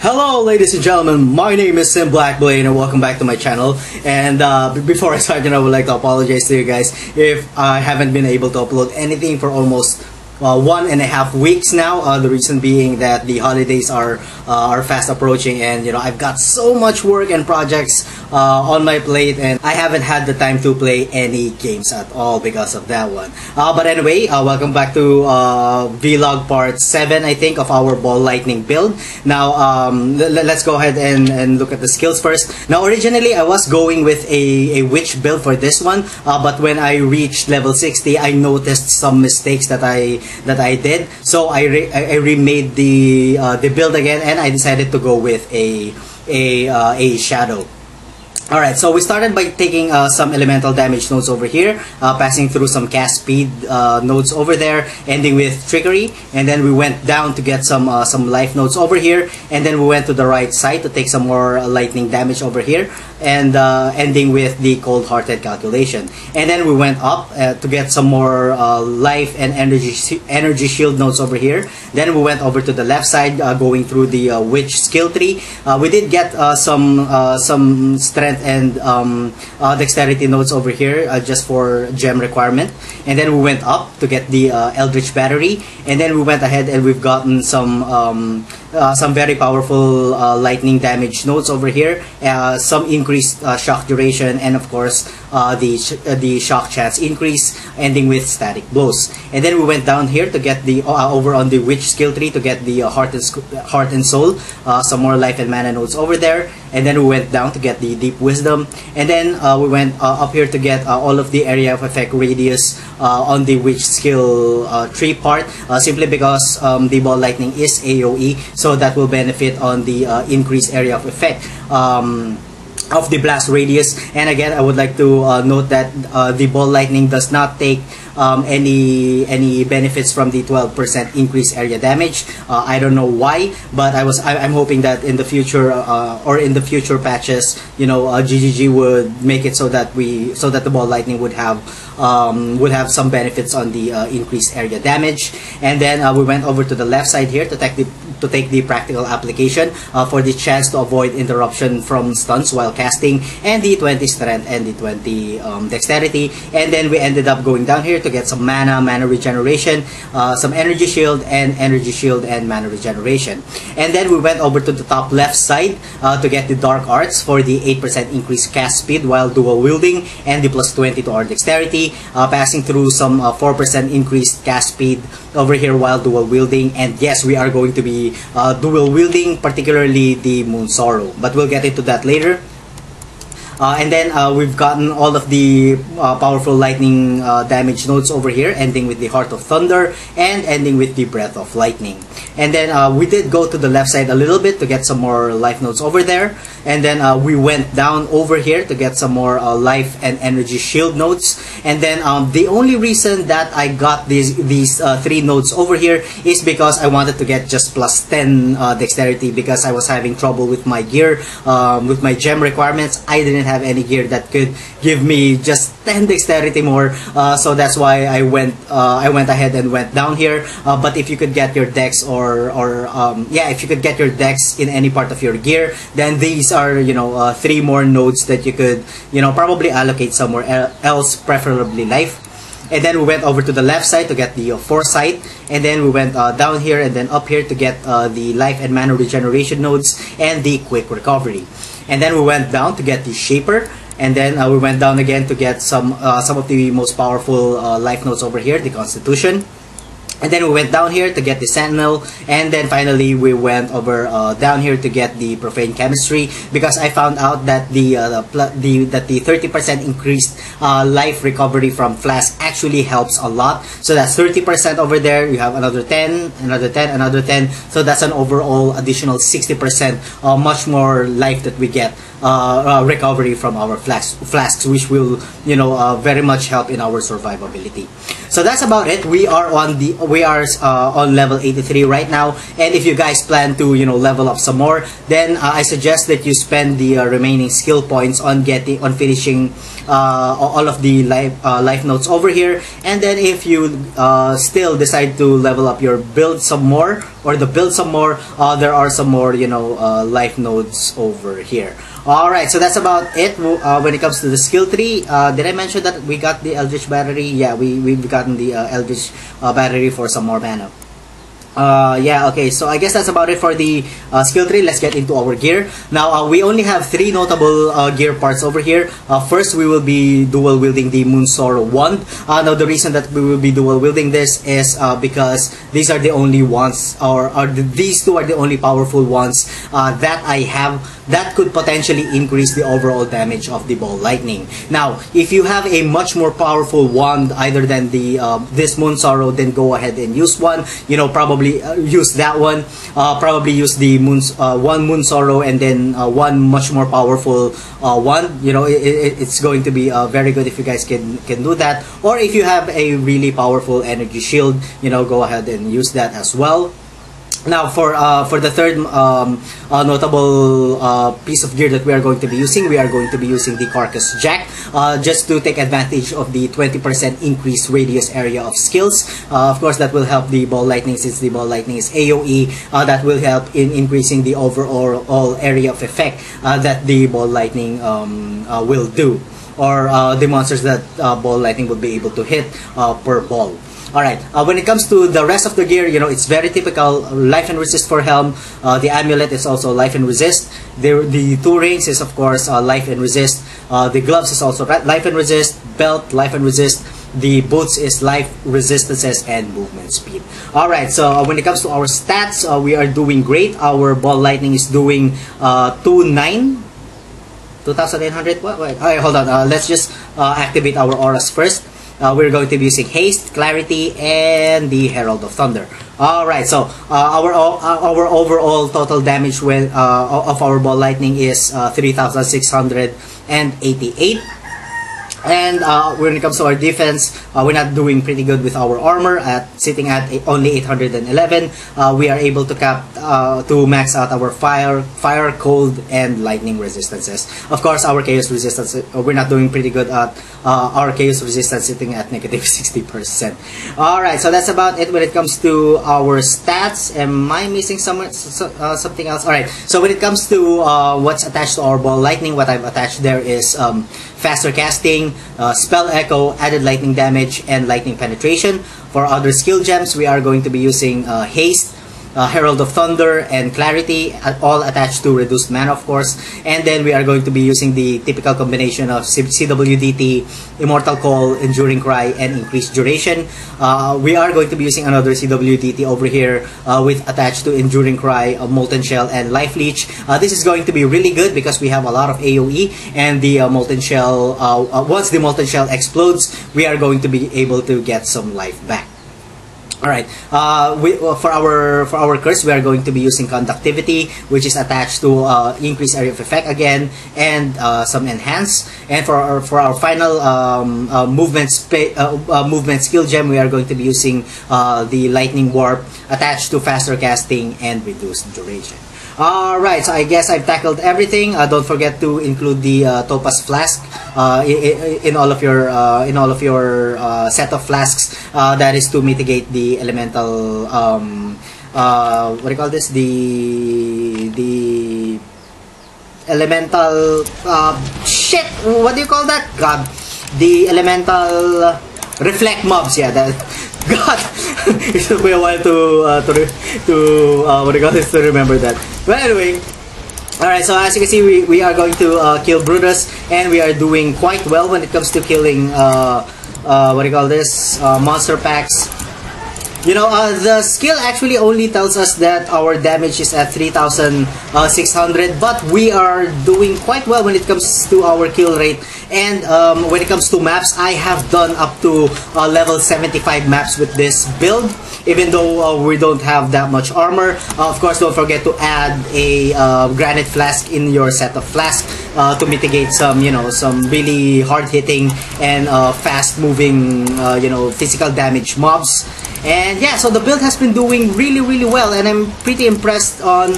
Hello ladies and gentlemen, my name is Syn Blackblade and welcome back to my channel. And before I start, I would like to apologize to you guys if I haven't been able to upload anything for almost 1.5 weeks now. The reason being that the holidays are fast approaching, and I've got so much work and projects on my plate, and I haven't had the time to play any games at all because of that one. But anyway, welcome back to vlog part 7, I think, of our ball lightning build. Now let's go ahead and look at the skills first. Now originally I was going with a witch build for this one, but when I reached level 60 I noticed some mistakes that I did, so I remade the build again, and I decided to go with a shadow. Alright, so we started by taking some elemental damage nodes over here, passing through some cast speed nodes over there, ending with trickery, and then we went down to get some life nodes over here, and then we went to the right side to take some more lightning damage over here, and ending with the cold-hearted calculation. And then we went up to get some more life and energy shield nodes over here. Then we went over to the left side, going through the witch skill tree. We did get some strength and dexterity nodes over here, just for gem requirement. And then we went up to get the eldritch battery, and then we went ahead and we've gotten some very powerful lightning damage nodes over here, some increased shock duration, and of course the shock chance increase, ending with static blows. And then we went down here to get the over on the witch skill tree to get the heart and soul, some more life and mana nodes over there. And then we went down to get the deep wisdom, and then we went up here to get all of the area of effect radius on the witch skill tree part, simply because the ball lightning is AoE, so that will benefit on the increased area of effect of the blast radius. And again, I would like to note that the ball lightning does not take any benefits from the 12% increased area damage. I don't know why, but I'm hoping that in the future or in the future patches, GGG would make it so that the ball lightning would have some benefits on the increased area damage. And then we went over to the left side here to take the practical application for the chance to avoid interruption from stuns while casting, and the 20 strength and the 20 dexterity. And then we ended up going down here to get some mana regeneration, some energy shield and mana regeneration. And then we went over to the top left side to get the dark arts for the 8% increased cast speed while dual wielding, and the plus 20 to our dexterity, passing through some 4% increased cast speed over here while dual wielding. And yes, we are going to be dual wielding, particularly the Moonsorrow, but we'll get into that later. And then we've gotten all of the powerful lightning damage nodes over here, ending with the Heart of Thunder and ending with the Breath of Lightning. And then we did go to the left side a little bit to get some more life nodes over there. And then we went down over here to get some more life and energy shield nodes. And then the only reason that I got these 3 nodes over here is because I wanted to get just plus 10 dexterity, because I was having trouble with my gear, with my gem requirements. I didn't have any gear that could give me just 10 dexterity more, so that's why I went ahead and went down here. But if you could get your dex if you could get your dex in any part of your gear, then these are 3 more nodes that you could probably allocate somewhere else, preferably life. And then we went over to the left side to get the Forsake, and then we went down here and then up here to get the life and mana regeneration nodes and the quick recovery. And then we went down to get the Shaper, and then we went down again to get some of the most powerful life nodes over here, the Constitution. And then we went down here to get the Sentinel, and then finally we went over down here to get the Profane Chemistry, because I found out that the 30% increased life recovery from Flask actually helps a lot. So that's 30% over there. You have another 10, another 10, another 10. So that's an overall additional 60%, much more life that we get recovery from our flasks, which will very much help in our survivability. So that's about it. We are on level 83 right now, and if you guys plan to level up some more, then I suggest that you spend the remaining skill points on finishing all of the life notes over here. And then if you still decide to level up your build some more, or to build some more, there are some more, you know, life nodes over here. Alright, so that's about it when it comes to the skill tree. Did I mention that we got the Eldritch Battery? Yeah, we've gotten the Eldritch Battery for some more mana. Yeah, okay, so I guess that's about it for the skill tree. Let's get into our gear. Now, we only have 3 notable gear parts over here. First, we will be dual wielding the Moonsorrow wand. Now, the reason that we will be dual wielding this is because these are the only ones, these two are the only powerful ones that I have that could potentially increase the overall damage of the ball lightning. Now, if you have a much more powerful wand other than the this Moonsorrow, then go ahead and use one. You know, probably use that one. Probably use the one Moonsorrow and then one much more powerful one. You know, it's going to be very good if you guys can do that. Or if you have a really powerful energy shield, you know, go ahead and use that as well. Now, for the third notable piece of gear that we are going to be using, we are going to be using the Carcass Jack, just to take advantage of the 20% increased radius area of skills. Of course, that will help the ball lightning, since the ball lightning is AoE. That will help in increasing the overall area of effect that the ball lightning will do, or the monsters that ball lightning will be able to hit per ball. Alright, when it comes to the rest of the gear, you know, it's very typical. Life and resist for helm. The amulet is also life and resist. The 2 rings is, of course, life and resist. The gloves is also life and resist. Belt, life and resist. The boots is life, resistances, and movement speed. Alright, so when it comes to our stats, we are doing great. Our ball lightning is doing 2,800. What? Wait, alright, hold on. Let's just activate our auras first. We're going to be using Haste, Clarity, and the Herald of Thunder. Alright, so our overall total damage of our ball lightning is 3,688. And when it comes to our defense, we're not doing pretty good with our armor, sitting at only 811. We are able to to max out our fire, cold, and lightning resistances. Of course, our chaos resistance, we're not doing pretty good at our chaos resistance, sitting at negative 60%. Alright, so that's about it when it comes to our stats. Am I missing something else? Alright, so when it comes to what's attached to our ball lightning, what I've attached there is faster casting, spell echo, added lightning damage, and lightning penetration. For other skill gems, we are going to be using haste, Herald of Thunder, and Clarity, all attached to reduced mana, of course. And then we are going to be using the typical combination of CWDT, Immortal Call, Enduring Cry, and Increased Duration. We are going to be using another CWDT over here with attached to Enduring Cry, Molten Shell, and Life Leech. This is going to be really good because we have a lot of AoE, and the Molten Shell, once the Molten Shell explodes, we are going to be able to get some life back. Alright, for our curse, we are going to be using Conductivity, which is attached to increased area of effect again, and some enhance. And for our final movement skill gem, we are going to be using the Lightning Warp, attached to faster casting and reduced duration. Alright, so I guess I've tackled everything. Don't forget to include the Topaz Flask in all of your set of flasks. That is to mitigate the elemental what do you call this? The elemental shit. What do you call that? God, the elemental reflect mobs. Yeah, that. God, it took me a while to what do you call this, to remember that. But anyway, alright, so as you can see, we are going to kill Brutus, and we are doing quite well when it comes to killing what do you call this, monster packs. You know, the skill actually only tells us that our damage is at 3,600, but we are doing quite well when it comes to our kill rate. And when it comes to maps, I have done up to level 75 maps with this build, even though we don't have that much armor. Of course, don't forget to add a granite flask in your set of flasks to mitigate some, you know, some really hard-hitting and fast-moving, you know, physical damage mobs. And yeah, so the build has been doing really well, and I'm pretty impressed on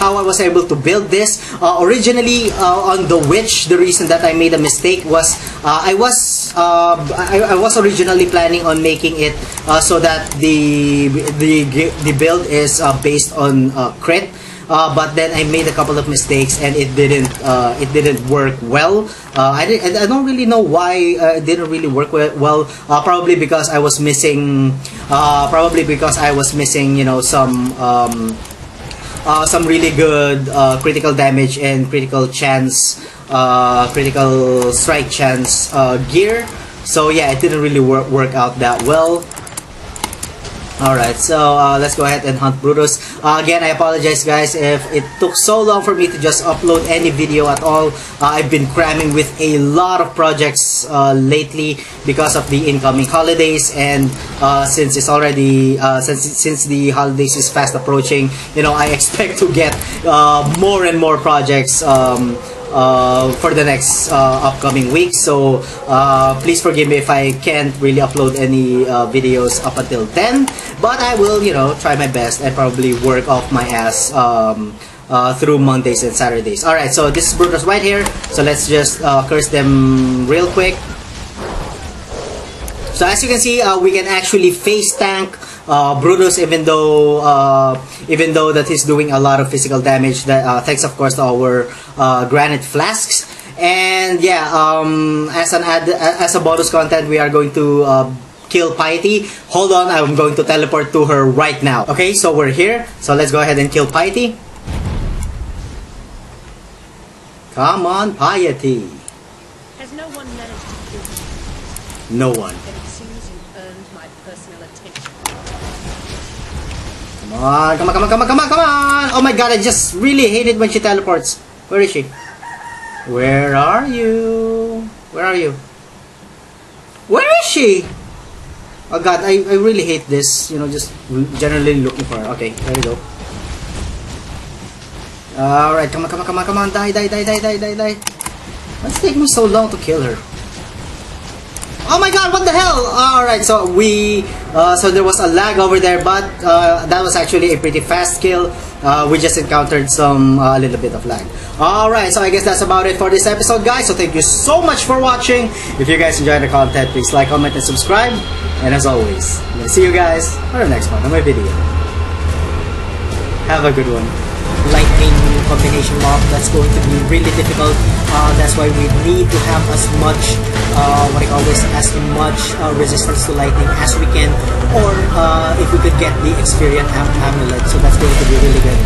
how I was able to build this. Originally on the Witch, the reason that I made a mistake was I was I was originally planning on making it so that the build is based on crit. But then I made a couple of mistakes and it didn't work well. I don't really know why it didn't really work well. Probably because I was missing. You know, some really good critical damage and critical chance, critical strike chance gear. So yeah, it didn't really work out that well. Alright, so let's go ahead and hunt Brutus. Again, I apologize guys if it took so long for me to just upload any video at all. I've been cramming with a lot of projects lately because of the incoming holidays, and since it's already since the holidays is fast approaching, you know, I expect to get more and more projects for the next upcoming weeks. So please forgive me if I can't really upload any videos up until then, but I will, you know, try my best and probably work off my ass through Mondays and Saturdays. Alright, so this is Brutus right here, so let's just curse them real quick. So as you can see, we can actually face tank Brutus, even though that he's doing a lot of physical damage. That thanks of course to our granite flasks. And yeah, as a bonus content, we are going to kill Piety. Hold on, I'm going to teleport to her right now. Okay, so we're here. So let's go ahead and kill Piety. Come on, Piety. Has no one managed to kill you? No one. Then it seems you've earned my personal attention. Come on, come on, come on, come on, come on, come on! Oh my god, I just really hate it when she teleports. Where is she? Where are you? Where are you? Where is she? Oh god, I really hate this. You know, just generally looking for her. Okay, there we go. Alright, come on, come on, come on, come on. Die, die, die, die, die, die, die. What's taking me so long to kill her? Oh my god, what the hell? Alright, so so there was a lag over there, but that was actually a pretty fast kill. We just encountered a little bit of lag. Alright, so I guess that's about it for this episode, guys. So thank you so much for watching. If you guys enjoyed the content, please like, comment, and subscribe. And as always, I'm gonna see you guys for the next one of my video. Have a good one. Lightning combination mob, that's going to be really difficult. That's why we need to have as much as much resistance to lightning as we can, or if we could get the experience amulet, so that's going to be really good.